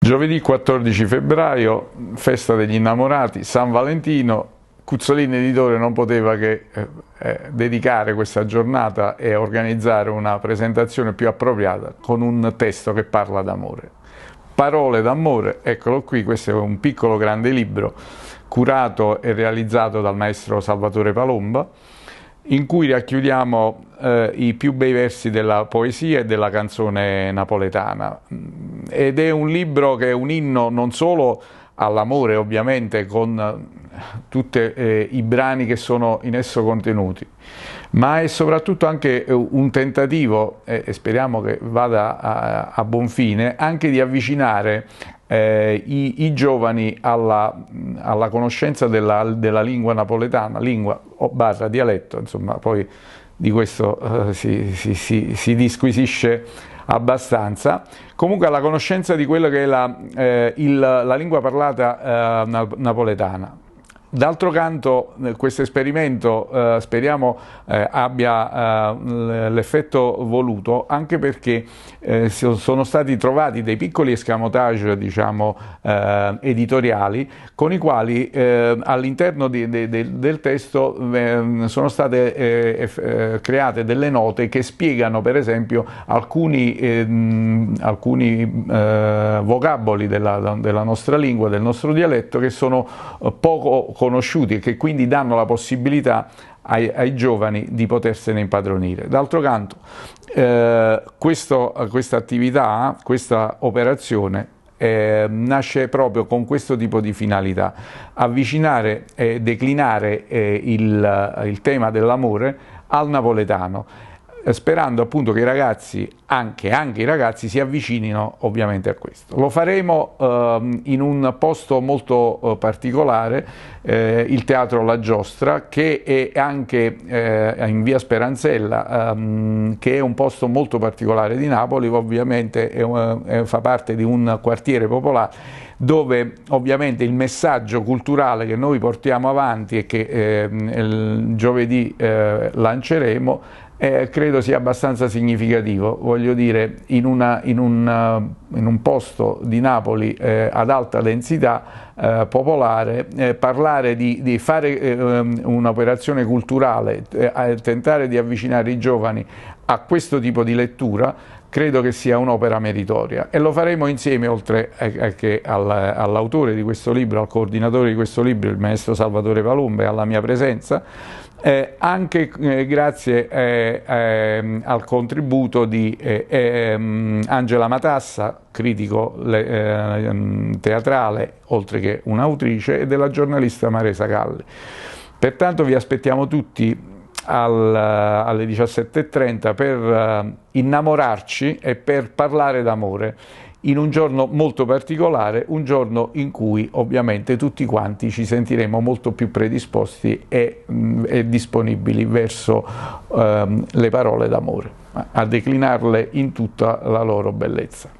Giovedì 14 febbraio, festa degli innamorati, San Valentino. Cuzzolini Editore non poteva che dedicare questa giornata e organizzare una presentazione più appropriata con un testo che parla d'amore. Parole d'amore, eccolo qui, questo è un piccolo grande libro curato e realizzato dal maestro Salvatore Palomba, in cui racchiudiamo i più bei versi della poesia e della canzone napoletana. Ed è un libro che è un inno non solo all'amore, ovviamente, con tutti i brani che sono in esso contenuti, ma è soprattutto anche un tentativo, e speriamo che vada a buon fine, anche di avvicinare i giovani alla conoscenza della lingua napoletana, lingua o barra dialetto, insomma, poi di questo si disquisisce abbastanza. Comunque alla conoscenza di quello che è la lingua parlata napoletana. D'altro canto, questo esperimento speriamo abbia l'effetto voluto, anche perché sono stati trovati dei piccoli escamotage, diciamo, editoriali, con i quali all'interno del testo sono state create delle note che spiegano, per esempio, alcuni vocaboli della nostra lingua, del nostro dialetto, che sono poco conosciuti e che quindi danno la possibilità ai giovani di potersene impadronire. D'altro canto, questa attività, questa operazione nasce proprio con questo tipo di finalità: avvicinare e declinare il tema dell'amore al napoletano, sperando appunto che i ragazzi, anche i ragazzi, si avvicinino ovviamente a questo. Lo faremo in un posto molto particolare, il Teatro La Giostra, che è anche in via Speranzella, che è un posto molto particolare di Napoli, ovviamente fa parte di un quartiere popolare, dove ovviamente il messaggio culturale che noi portiamo avanti e che il giovedì lanceremo credo sia abbastanza significativo. Voglio dire, in un posto di Napoli ad alta densità popolare, parlare di fare un'operazione culturale, tentare di avvicinare i giovani a questo tipo di lettura, credo che sia un'opera meritoria, e lo faremo insieme, oltre che all'autore di questo libro, al coordinatore di questo libro, il maestro Salvatore Palomba, e alla mia presenza, anche grazie al contributo di Angela Matassa, critico teatrale, oltre che un'autrice, e della giornalista Maresa Galli. Pertanto vi aspettiamo tutti alle 17:30 per innamorarci e per parlare d'amore, in un giorno molto particolare, un giorno in cui ovviamente tutti quanti ci sentiremo molto più predisposti e disponibili verso le parole d'amore, a declinarle in tutta la loro bellezza.